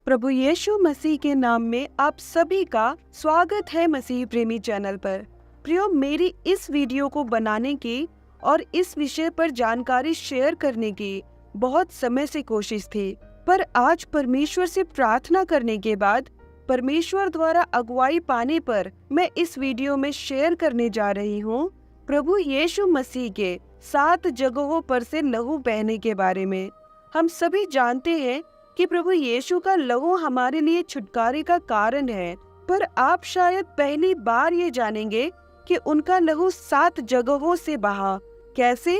प्रभु यीशु मसीह के नाम में आप सभी का स्वागत है मसीह प्रेमी चैनल पर। प्रियो, मेरी इस वीडियो को बनाने की और इस विषय पर जानकारी शेयर करने की बहुत समय से कोशिश थी, पर आज परमेश्वर से प्रार्थना करने के बाद परमेश्वर द्वारा अगुवाई पाने पर मैं इस वीडियो में शेयर करने जा रही हूँ प्रभु यीशु मसीह के 7 जगहों पर से लहू बहने के बारे में। हम सभी जानते हैं कि प्रभु यीशु का लहू हमारे लिए छुटकारे का कारण है, पर आप शायद पहली बार ये जानेंगे कि उनका लहू 7 जगहों से बहा। कैसे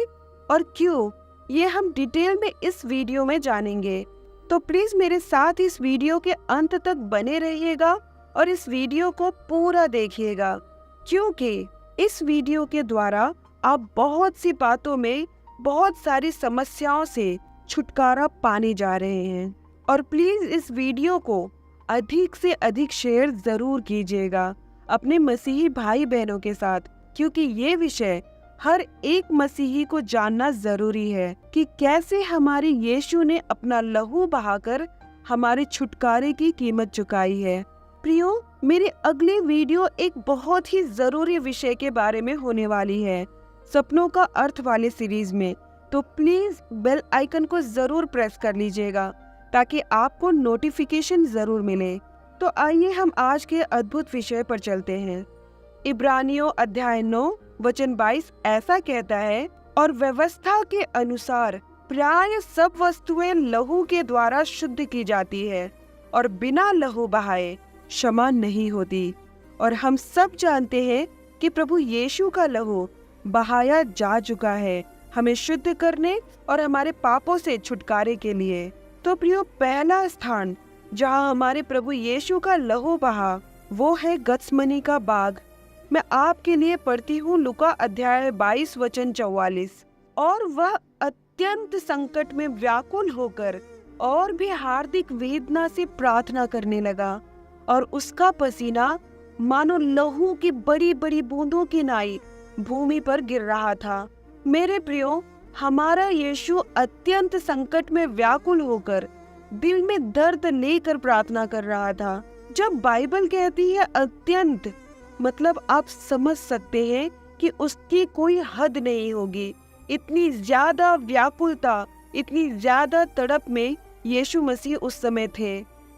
और क्यों, ये हम डिटेल में इस वीडियो में जानेंगे। तो प्लीज मेरे साथ इस वीडियो के अंत तक बने रहिएगा और इस वीडियो को पूरा देखिएगा, क्योंकि इस वीडियो के द्वारा आप बहुत सी बातों में, बहुत सारी समस्याओं से छुटकारा पाने जा रहे हैं। और प्लीज इस वीडियो को अधिक से अधिक शेयर जरूर कीजिएगा अपने मसीही भाई बहनों के साथ, क्योंकि ये विषय हर एक मसीही को जानना जरूरी है कि कैसे हमारे यीशु ने अपना लहू बहाकर हमारे छुटकारे की कीमत चुकाई है। प्रियो, मेरी अगली वीडियो एक बहुत ही जरूरी विषय के बारे में होने वाली है, सपनों का अर्थ वाले सीरीज में। तो प्लीज बेल आइकन को जरूर प्रेस कर लीजिएगा ताकि आपको नोटिफिकेशन जरूर मिले। तो आइए हम आज के अद्भुत विषय पर चलते हैं। इब्रानियों अध्याय 9 वचन 22 ऐसा कहता है, और व्यवस्था के अनुसार प्राय सब वस्तुएं लहू के द्वारा शुद्ध की जाती है और बिना लहू बहाए क्षमा नहीं होती। और हम सब जानते हैं कि प्रभु यीशु का लहू बहाया जा चुका है हमें शुद्ध करने और हमारे पापों से छुटकारे के लिए। तो प्रियो, पहला स्थान जहां हमारे प्रभु यीशु का लहू बहा वो है गत्समनी का बाग। मैं आपके लिए पढ़ती हूँ लूका अध्याय 22 वचन 44। और वह अत्यंत संकट में व्याकुल होकर और भी हार्दिक वेदना से प्रार्थना करने लगा, और उसका पसीना मानो लहू की बड़ी बड़ी बूंदों की नाई भूमि पर गिर रहा था। मेरे प्रियो, हमारा यीशु अत्यंत संकट में व्याकुल होकर दिल में दर्द लेकर प्रार्थना कर रहा था। जब बाइबल कहती है अत्यंत, मतलब आप समझ सकते हैं कि उसकी कोई हद नहीं होगी। इतनी ज्यादा व्याकुलता, इतनी ज्यादा तड़प में यीशु मसीह उस समय थे,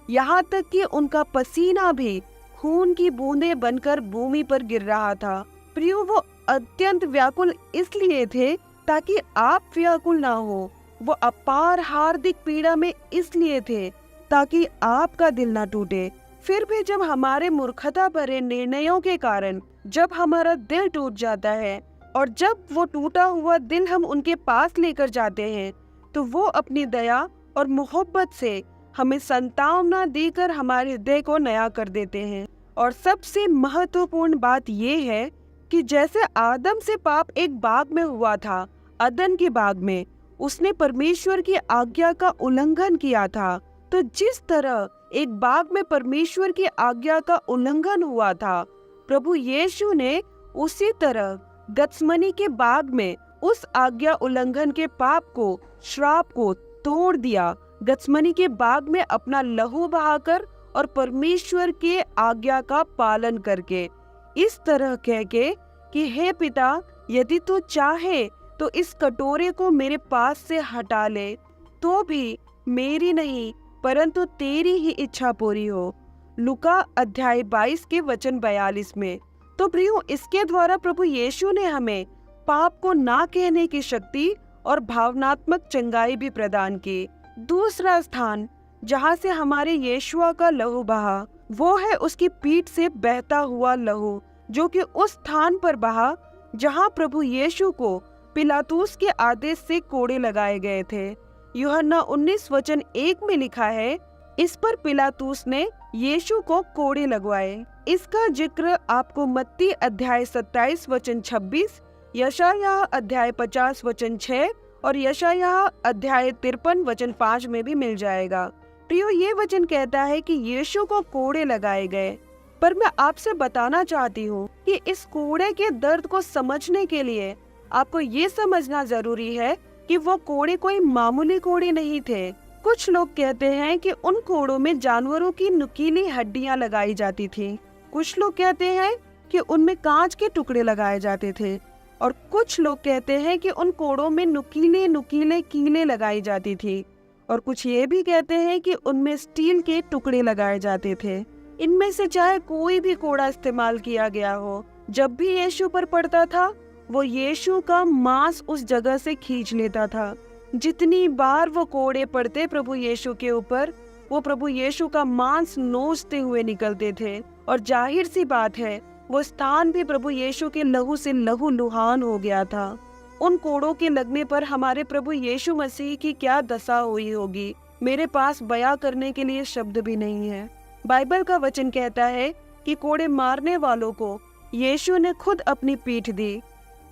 यहाँ तक कि उनका पसीना भी खून की बूंदें बनकर भूमि पर गिर रहा था। प्रियो, वो अत्यंत व्याकुल इसलिए थे ताकि आप व्याकुल ना हो। वो अपार हार्दिक पीड़ा में इसलिए थे ताकि आपका दिल ना टूटे। फिर भी जब हमारे मूर्खता भरे निर्णयों के कारण जब हमारा दिल टूट जाता है, और जब वो टूटा हुआ दिल हम उनके पास लेकर जाते हैं, तो वो अपनी दया और मोहब्बत से हमें सांत्वना देकर हमारे हृदय को नया कर देते हैं। और सबसे महत्वपूर्ण बात ये है कि जैसे आदम से पाप एक बाग में हुआ था, अदन के बाग में, उसने परमेश्वर की आज्ञा का उल्लंघन किया था, तो जिस तरह एक बाग में परमेश्वर की आज्ञा का उल्लंघन हुआ था, प्रभु यीशु ने उसी तरह गत्समनी के बाग में उस आज्ञा उल्लंघन के पाप को, श्राप को तोड़ दिया। गत्समनी के बाग में अपना लहू बहाकर और परमेश्वर के आज्ञा का पालन करके, इस तरह कह के कि हे पिता, यदि तू चाहे तो इस कटोरे को मेरे पास से हटा ले, तो भी मेरी नहीं परंतु तेरी ही इच्छा पूरी हो। लूका अध्याय 22 के वचन 42 में। तो प्रियो, इसके द्वारा प्रभु यीशु ने हमें पाप को ना कहने की शक्ति और भावनात्मक चंगाई भी प्रदान की। दूसरा स्थान जहाँ से हमारे यीशुआ का लहू बहा वो है उसकी पीठ से बहता हुआ लहू, जो कि उस स्थान पर बहा जहाँ प्रभु यीशु को पिलातुस के आदेश से कोड़े लगाए गए थे। यूहन्ना 19 वचन 1 में लिखा है, इस पर पिलातुस ने यीशु को कोड़े लगवाए। इसका जिक्र आपको मत्ती अध्याय 27 वचन 26, यशायाह अध्याय 50 वचन 6 और यशायाह अध्याय 53 वचन 5 में भी मिल जाएगा। प्रियो, ये वचन कहता है कि यीशु को कोड़े लगाए गए, पर मैं आपसे बताना चाहती हूँ कि इस कोड़े के दर्द को समझने के लिए आपको ये समझना जरूरी है कि वो कोड़े कोई मामूली कोड़े नहीं थे। कुछ लोग कहते हैं कि उन कोड़ों में जानवरों की नुकीली हड्डियां लगाई जाती थी। कुछ लोग कहते हैं कि उनमें कांच के टुकड़े लगाए जाते थे और कुछ लोग कहते हैं कि उन कोड़ों में नुकीले नुकीले कीलें लगाई जाती थी और कुछ ये भी कहते हैं कि उनमें स्टील के टुकड़े लगाए जाते थे। इनमें से चाहे कोई भी कोड़ा इस्तेमाल किया गया हो, जब भी यीशु पर पड़ता था वो यीशु का मांस उस जगह से खींच लेता था। जितनी बार वो कोड़े पड़ते प्रभु यीशु के ऊपर, वो प्रभु यीशु का मांस नोचते हुए निकलते थे और जाहिर सी बात है वो स्थान भी प्रभु यीशु के लहू से लहू लुहान हो गया था। उन कोड़ों के लगने पर हमारे प्रभु यीशु मसीह की क्या दशा हुई होगी, मेरे पास बयां करने के लिए शब्द भी नहीं है। बाइबल का वचन कहता है कि कोड़े मारने वालों को यीशु ने खुद अपनी पीठ दी।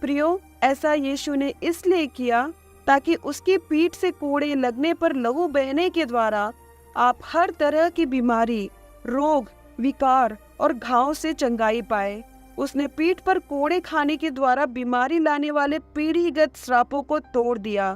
प्रियो, ऐसा यीशु ने इसलिए किया ताकि उसकी पीठ से कोड़े लगने पर लहू बहने के द्वारा आप हर तरह की बीमारी, रोग, विकार और घाव से चंगाई पाए। उसने पीठ पर कोड़े खाने के द्वारा बीमारी लाने वाले पीढ़ीगत श्रापों को तोड़ दिया।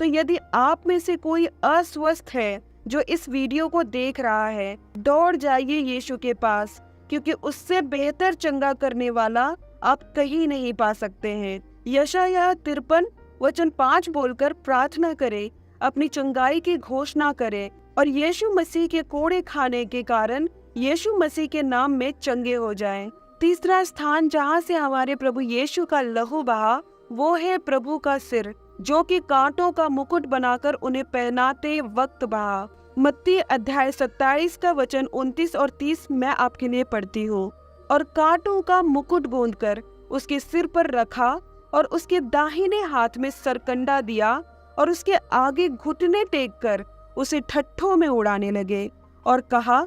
तो यदि आप में से कोई अस्वस्थ है जो इस वीडियो को देख रहा है, दौड़ जाइए यीशु के पास, क्योंकि उससे बेहतर चंगा करने वाला आप कहीं नहीं पा सकते हैं। यशायाह 53 वचन 5 बोलकर प्रार्थना करे, अपनी चंगाई की घोषणा करे और यीशु मसीह के कोड़े खाने के कारण यीशु मसीह के नाम में चंगे हो जाएं। तीसरा स्थान जहां से हमारे प्रभु यीशु का लहू बहा वो है प्रभु का सिर, जो कि कांटों का मुकुट बनाकर उन्हें पहनाते वक्त बहा। मत्ती अध्याय 27 का वचन 29 और 30 मैं आपके लिए पढ़ती हूँ। और कांटों का मुकुट गूंथकर उसके सिर पर रखा और उसके दाहिने हाथ में सरकंडा दिया और उसके आगे घुटने टेक कर उसे ठट्ठों में उड़ाने लगे और कहा,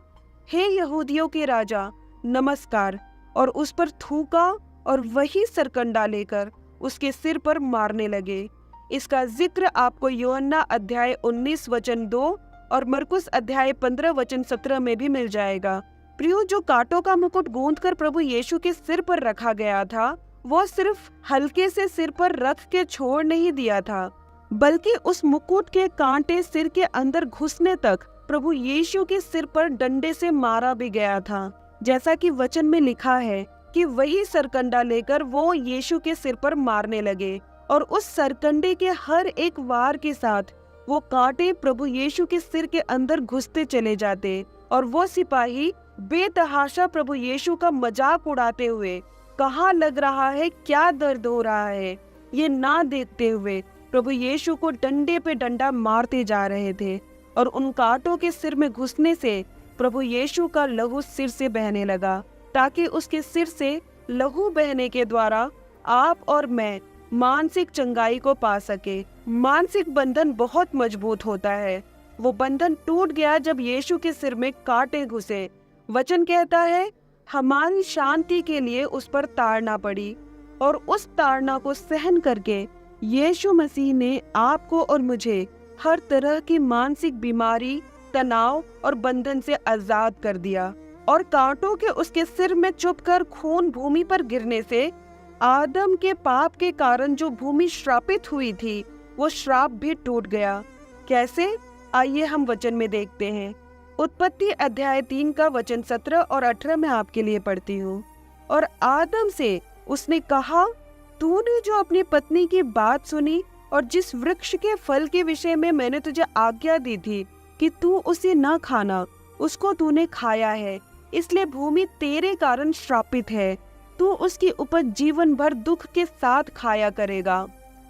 हे यहूदियों के राजा, नमस्कार। और उस पर थूका और वही सरकंडा लेकर उसके सिर पर मारने लगे। इसका जिक्र आपको यूहन्ना अध्याय 19 वचन 2 और मरकुस अध्याय 15 वचन 17 में भी मिल जाएगा। प्रियो, जो कांटों का मुकुट गूंथकर प्रभु यीशु के सिर पर रखा गया था, वो सिर्फ हल्के से सिर पर रख के छोड़ नहीं दिया था, बल्कि उस मुकुट के कांटे सिर के अंदर घुसने तक प्रभु यीशु के सिर पर डंडे से मारा भी गया था। जैसा कि वचन में लिखा है कि वही सरकंडा लेकर वो यीशु के सिर पर मारने लगे और उस सरकंडे के हर एक वार के साथ वो कांटे प्रभु यीशु के सिर के अंदर घुसते चले जाते और वो सिपाही बेतहाशा प्रभु यीशु का मजाक उड़ाते हुए कहाँ लग रहा है, क्या दर्द हो रहा है, ये ना देखते हुए प्रभु यीशु को डंडे पे डंडा मारते जा रहे थे। और उन कांटों के सिर में घुसने से प्रभु यीशु का लहू सिर से बहने लगा, ताकि उसके सिर से लहू बहने के द्वारा आप और मैं मानसिक चंगाई को पा सके। मानसिक बंधन बहुत मजबूत होता है। वो बंधन टूट गया जब यीशु के सिर में कांटे घुसे। वचन कहता है हमारी शांति के लिए उस पर ताड़ना पड़ी और उस ताड़ना को सहन करके यीशु मसीह ने आपको और मुझे हर तरह की मानसिक बीमारी, तनाव और बंधन से आजाद कर दिया। और कांटों के उसके सिर में चुभकर खून भूमि पर गिरने से आदम के पाप के कारण जो भूमि श्रापित हुई थी, वो श्राप भी टूट गया। कैसे? आइए हम वचन में देखते हैं। उत्पत्ति अध्याय 3 का वचन 17 और 18 में आपके लिए पढ़ती हूँ। और आदम से उसने कहा, तूने जो अपनी पत्नी की बात सुनी और जिस वृक्ष के फल के विषय में मैंने तुझे आज्ञा दी थी कि तू उसे न खाना, उसको तूने खाया है, इसलिए भूमि तेरे कारण श्रापित है। तू उसकी उपज जीवन भर दुख के साथ खाया करेगा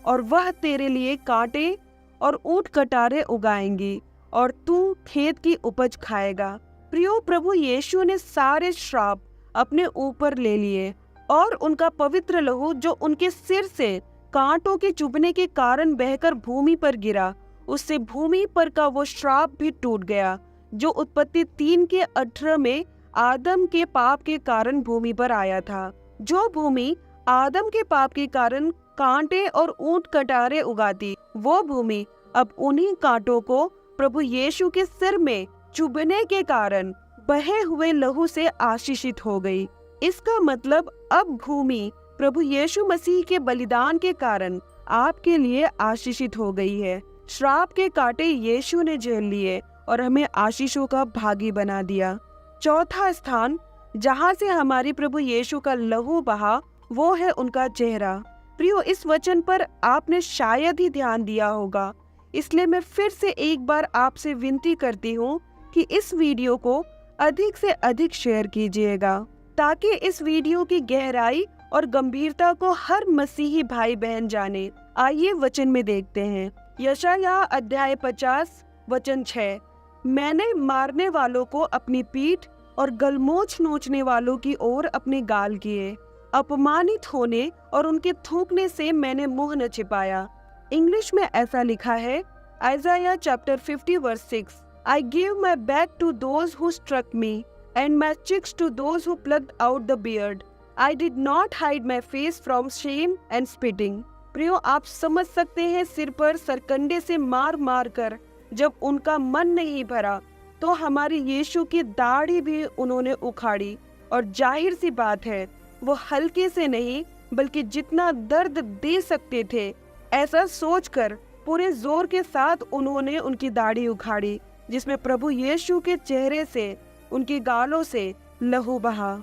और वह तेरे लिए कांटे और ऊंट कटारे उगाएंगी और तू खेत की उपज खाएगा। प्रियो, प्रभु यीशु ने सारे श्राप अपने ऊपर ले लिए और उनका पवित्र लहू जो उनके सिर से कांटों के चुभने के कारण बहकर भूमि पर गिरा, उससे भूमि पर का वो श्राप भी टूट गया जो उत्पत्ति 3 के 18 में आदम के पाप के कारण भूमि पर आया था। जो भूमि आदम के पाप के कारण कांटे और ऊंट कटारे उगाती, वो भूमि अब उन्हीं कांटों को प्रभु यीशु के सिर में चुभने के कारण बहे हुए लहू से आशीषित हो गई। इसका मतलब अब भूमि प्रभु यीशु मसीह के बलिदान के कारण आपके लिए आशीषित हो गई है। श्राप के कांटे यीशु ने झेल लिए और हमें आशीषों का भागी बना दिया। चौथा स्थान जहाँ से हमारे प्रभु यीशु का लहू बहा, वो है उनका चेहरा। प्रियो, इस वचन पर आपने शायद ही ध्यान दिया होगा, इसलिए मैं फिर से एक बार आपसे विनती करती हूँ कि इस वीडियो को अधिक से अधिक शेयर कीजिएगा, ताकि इस वीडियो की गहराई और गंभीरता को हर मसीही भाई बहन जाने। आइए वचन में देखते हैं। यशायाह अध्याय 50 वचन 6। मैंने मारने वालों को अपनी पीठ और गलमोछ नोचने वालों की ओर अपने गाल किए। अपमानित होने और उनके थूकने से मैंने मुंह न छिपाया। इंग्लिश में ऐसा लिखा है, Isaiah chapter 50 verse 6। I gave my back to those who struck me and my cheeks to those who plucked out the beard. I did not hide my face from shame and spitting. प्रियो, आप समझ सकते हैं, सिर पर सरकंडे से मार मार कर जब उनका मन नहीं भरा तो हमारे यीशु की दाढ़ी भी उन्होंने उखाड़ी। और जाहिर सी बात है, वो हल्के से नहीं बल्कि जितना दर्द दे सकते थे ऐसा सोचकर पूरे जोर के साथ उन्होंने उनकी दाढ़ी उखाड़ी, जिसमें प्रभु यीशु के चेहरे से, उनके गालों से लहू बहा,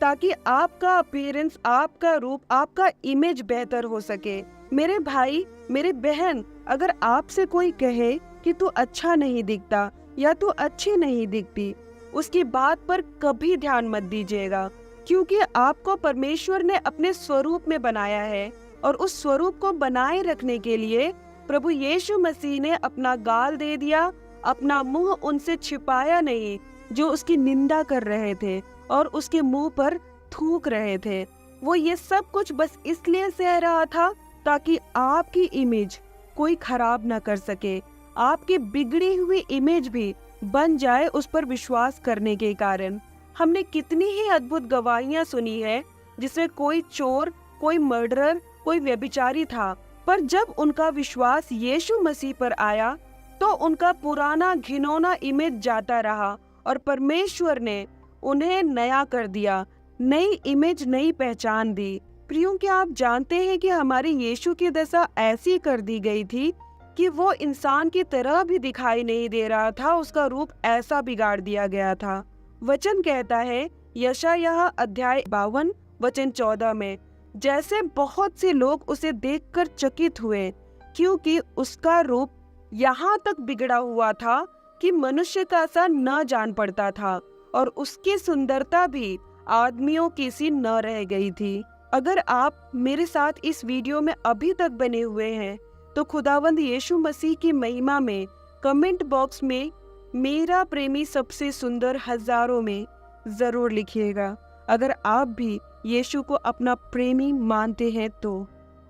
ताकि आपका अपीयरेंस, आपका रूप, आपका इमेज बेहतर हो सके। मेरे भाई, मेरे बहन, अगर आपसे कोई कहे कि तू अच्छा नहीं दिखता या तू अच्छी नहीं दिखती, उसकी बात पर कभी ध्यान मत दीजिएगा, क्योंकि आपको परमेश्वर ने अपने स्वरूप में बनाया है और उस स्वरूप को बनाए रखने के लिए प्रभु यीशु मसीह ने अपना गाल दे दिया, अपना मुंह उनसे छिपाया नहीं जो उसकी निंदा कर रहे थे और उसके मुंह पर थूक रहे थे। वो ये सब कुछ बस इसलिए सह रहा था ताकि आपकी इमेज कोई खराब ना कर सके, आपकी बिगड़ी हुई इमेज भी बन जाए उस पर विश्वास करने के कारण। हमने कितनी ही अद्भुत गवाहियां सुनी है जिसमें कोई चोर, कोई मर्डरर, कोई व्यभिचारी था, पर जब उनका विश्वास यीशु मसीह पर आया तो उनका पुराना घिनौना इमेज जाता रहा और परमेश्वर ने उन्हें नया कर दिया, नई इमेज, नई पहचान दी। प्रियो, क्या आप जानते हैं कि हमारे यीशु की दशा ऐसी कर दी गई थी कि वो इंसान की तरह भी दिखाई नहीं दे रहा था, उसका रूप ऐसा बिगाड़ दिया गया था। वचन कहता है यशायाह अध्याय 52 वचन 14 में, जैसे बहुत से लोग उसे देखकर चकित हुए, क्योंकि उसका रूप यहाँ तक बिगड़ा हुआ था कि मनुष्य का सा न जान पड़ता था और उसकी सुंदरता भी आदमियों की सी न रह गई थी। अगर आप मेरे साथ इस वीडियो में अभी तक बने हुए हैं तो खुदावंद यीशु मसीह की महिमा में कमेंट बॉक्स में मेरा प्रेमी सबसे सुंदर हजारों में जरूर लिखिएगा, अगर आप भी यीशु को अपना प्रेमी मानते हैं तो।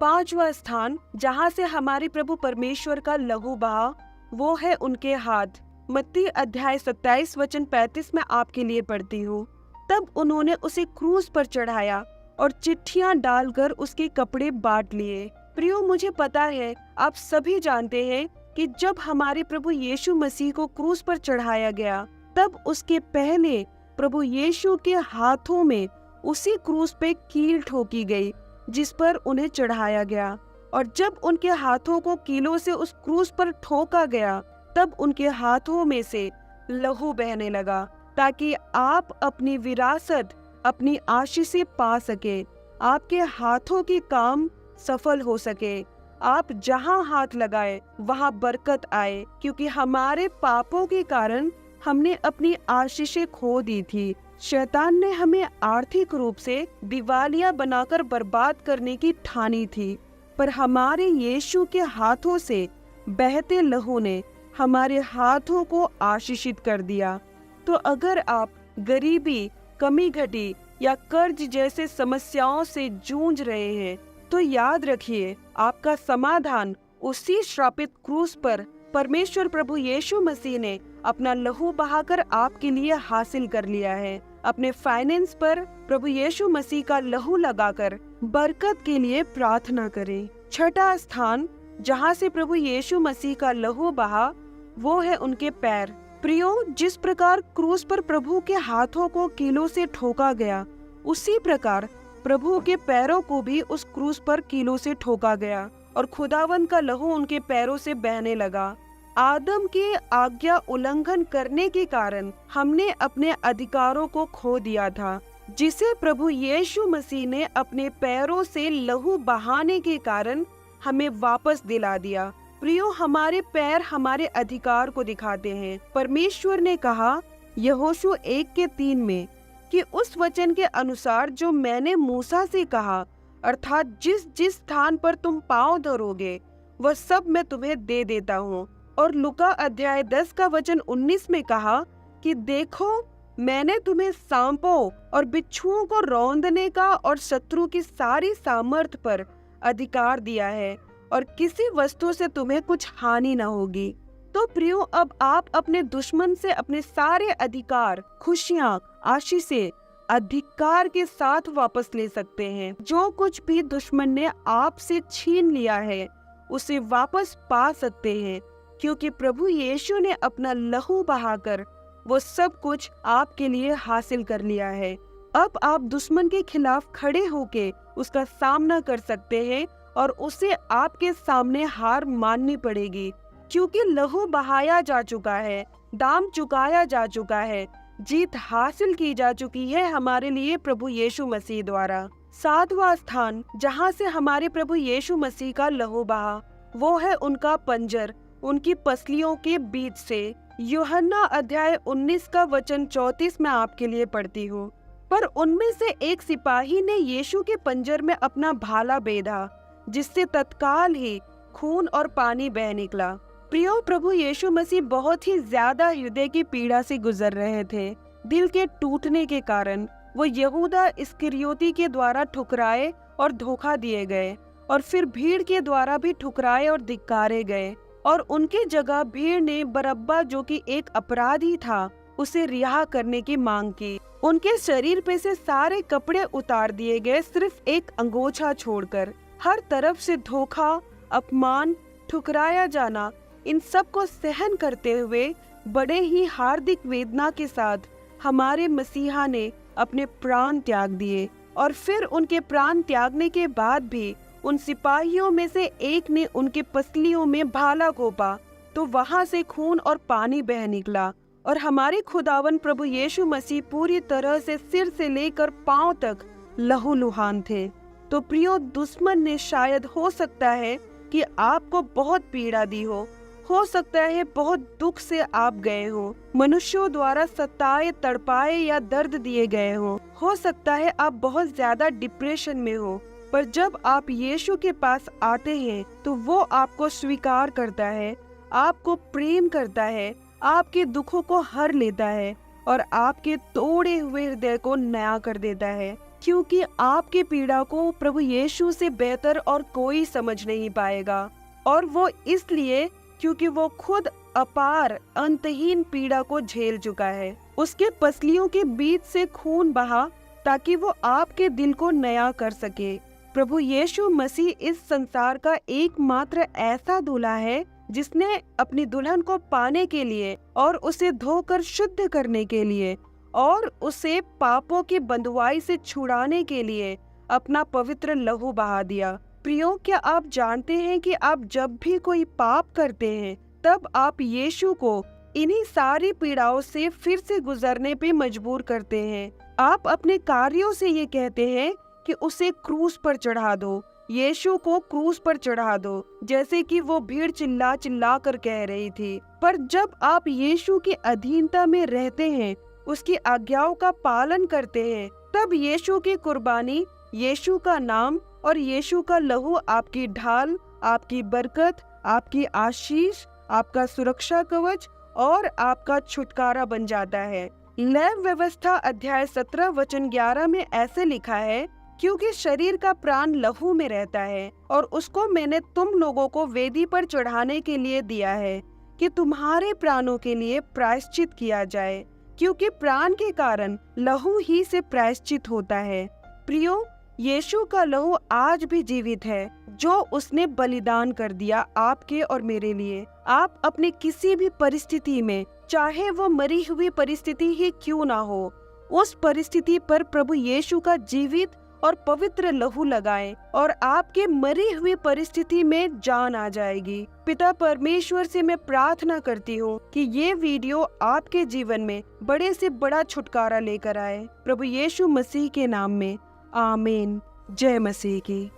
पांचवा स्थान जहां से हमारे प्रभु परमेश्वर का लहू बहा, वो है उनके हाथ। मत्ती अध्याय 27 वचन 35 में आपके लिए पढ़ती हूँ। तब उन्होंने उसे क्रूस पर चढ़ाया और चिट्ठियां डालकर उसके कपड़े बांट लिए। प्रियो, मुझे पता है आप सभी जानते हैं कि जब हमारे प्रभु यीशु मसीह को क्रूस पर चढ़ाया गया, तब उसके पहले प्रभु यीशु के हाथों में उसी क्रूस पे कील ठोकी गई जिस पर उन्हें चढ़ाया गया। और जब उनके हाथों को कीलों से उस क्रूस पर ठोका गया, तब उनके हाथों में से लहू बहने लगा, ताकि आप अपनी विरासत, अपनी आशीषें पा सके, आपके हाथों के काम सफल हो सके, आप जहां हाथ लगाए वहां बरकत आए, क्योंकि हमारे पापों के कारण हमने अपनी आशीषें खो दी थी। शैतान ने हमें आर्थिक रूप से दिवालिया बनाकर बर्बाद करने की ठानी थी, पर हमारे यीशु के हाथों से बहते लहू ने हमारे हाथों को आशीषित कर दिया। तो अगर आप गरीबी, कमी घटी या कर्ज जैसे समस्याओं से जूझ रहे हैं तो याद रखिए, आपका समाधान उसी श्रापित क्रूस पर परमेश्वर प्रभु यीशु मसीह ने अपना लहू बहाकर आपके लिए हासिल कर लिया है। अपने फाइनेंस पर प्रभु यीशु मसीह का लहू लगाकर बरकत के लिए प्रार्थना करें। छठा स्थान जहां से प्रभु यीशु मसीह का लहू बहा, वो है उनके पैर। प्रियो, जिस प्रकार क्रूस पर प्रभु के हाथों को कीलों से ठोका गया, उसी प्रकार प्रभु के पैरों को भी उस क्रूस पर कीलों से ठोका गया और खुदावन का लहू उनके पैरों से बहने लगा। आदम के आज्ञा उल्लंघन करने के कारण हमने अपने अधिकारों को खो दिया था, जिसे प्रभु यीशु मसीह ने अपने पैरों से लहू बहाने के कारण हमें वापस दिला दिया। प्रियो, हमारे पैर हमारे अधिकार को दिखाते हैं। परमेश्वर ने कहा यहोशू 1:3 में कि उस वचन के अनुसार जो मैंने मूसा से कहा, अर्थात जिस जिस स्थान पर तुम पांव धरोगे वह सब मैं तुम्हें दे देता हूँ। और लुका अध्याय 10 का वचन 19 में कहा कि देखो मैंने तुम्हें सांपों और बिच्छुओं को रौंदने का और शत्रु की सारी सामर्थ पर अधिकार दिया है और किसी वस्तु से तुम्हें कुछ हानि न होगी। तो प्रियो, अब आप अपने दुश्मन से अपने सारे अधिकार, खुशियाँ, आशीषें अधिकार के साथ वापस ले सकते हैं। जो कुछ भी दुश्मन ने आपसे छीन लिया है उसे वापस पा सकते हैं, क्योंकि प्रभु यीशु ने अपना लहू बहाकर वो सब कुछ आपके लिए हासिल कर लिया है। अब आप दुश्मन के खिलाफ खड़े होके उसका सामना कर सकते हैं और उसे आपके सामने हार माननी पड़ेगी, क्योंकि लहू बहाया जा चुका है, दाम चुकाया जा चुका है, जीत हासिल की जा चुकी है हमारे लिए प्रभु यीशु मसीह द्वारा। 7वां स्थान जहाँ से हमारे प्रभु यीशु मसीह का लहू बहा, वो है उनका पंजर, उनकी पसलियों के बीच से। यूहन्ना अध्याय 19 का वचन 34 में आपके लिए पढ़ती हूँ। पर उनमें से एक सिपाही ने यीशु के पंजर में अपना भाला बेधा, जिससे तत्काल ही खून और पानी बह निकला। प्रियो, प्रभु यीशु मसीह बहुत ही ज्यादा हृदय की पीड़ा से गुजर रहे थे। दिल के टूटने के कारण वो यहूदा इस्करियोती के द्वारा ठुकराए और धोखा दिए गए, और फिर भीड़ के द्वारा भी ठुकराए और धिक्कारे गए, और उनके जगह भीड़ ने बरअब्बा, जो कि एक अपराधी था, उसे रिहा करने की मांग की। उनके शरीर पे से सारे कपड़े उतार दिए गए, सिर्फ एक अंगोछा छोड़कर। हर तरफ से धोखा, अपमान, ठुकराया जाना, इन सब को सहन करते हुए बड़े ही हार्दिक वेदना के साथ हमारे मसीहा ने अपने प्राण त्याग दिए। और फिर उनके प्राण त्यागने के बाद भी उन सिपाहियों में से एक ने उनके पसलियों में भाला घोंपा, तो वहां से खून और पानी बह निकला, और हमारे खुदावन प्रभु यीशु मसीह पूरी तरह से सिर से लेकर पांव तक लहूलुहान थे। तो प्रियो, दुश्मन ने शायद, हो सकता है कि आपको बहुत पीड़ा दी हो सकता है बहुत दुख से आप गए हो, मनुष्यों द्वारा सताए, तड़पाए या दर्द दिए गए हो सकता है आप बहुत ज्यादा डिप्रेशन में हो। पर जब आप यीशु के पास आते हैं तो वो आपको स्वीकार करता है, आपको प्रेम करता है, आपके दुखों को हर लेता है और आपके तोड़े हुए हृदय को नया कर देता है, क्योंकि आपके पीड़ा को प्रभु यीशु से बेहतर और कोई समझ नहीं पाएगा। और वो इसलिए क्योंकि वो खुद अपार अंतहीन पीड़ा को झेल चुका है। उसके पसलियों के बीच से खून बहा ताकि वो आपके दिल को नया कर सके। प्रभु यीशु मसीह इस संसार का एकमात्र ऐसा दूल्हा है जिसने अपनी दुल्हन को पाने के लिए और उसे धोकर शुद्ध करने के लिए और उसे पापों की बंधुआई से छुड़ाने के लिए अपना पवित्र लहू बहा दिया। प्रियो, क्या आप जानते हैं कि आप जब भी कोई पाप करते हैं तब आप यीशु को इन्हीं सारी पीड़ाओं से फिर से गुजरने पे मजबूर करते हैं। आप अपने कार्यों से ये कहते हैं कि उसे क्रूस पर चढ़ा दो, यीशु को क्रूस पर चढ़ा दो, जैसे कि वो भीड़ चिल्ला चिल्ला कर कह रही थी। पर जब आप यीशु की अधीनता में रहते हैं, उसकी आज्ञाओं का पालन करते हैं, तब यीशु की कुर्बानी, यीशु का नाम और यीशु का लहू आपकी ढाल, आपकी बरकत, आपकी आशीष, आपका सुरक्षा कवच और आपका छुटकारा बन जाता है। लेव व्यवस्था अध्याय 17 वचन 11 में ऐसे लिखा है, क्योंकि शरीर का प्राण लहू में रहता है और उसको मैंने तुम लोगों को वेदी पर चढ़ाने के लिए दिया है कि तुम्हारे प्राणों के लिए प्रायश्चित किया जाए, क्योंकि प्राण के कारण लहू ही से प्रायश्चित होता है। प्रियो, यीशु का लहू आज भी जीवित है, जो उसने बलिदान कर दिया आपके और मेरे लिए। आप अपने किसी भी परिस्थिति में, चाहे वो मरी हुई परिस्थिति ही क्यों ना हो, उस परिस्थिति पर प्रभु यीशु का जीवित और पवित्र लहू लगाएं और आपके मरी हुई परिस्थिति में जान आ जाएगी। पिता परमेश्वर से मैं प्रार्थना करती हूँ कि ये वीडियो आपके जीवन में बड़े से बड़ा छुटकारा लेकर आए। प्रभु यीशु मसीह के नाम में आमीन। जय मसीह की।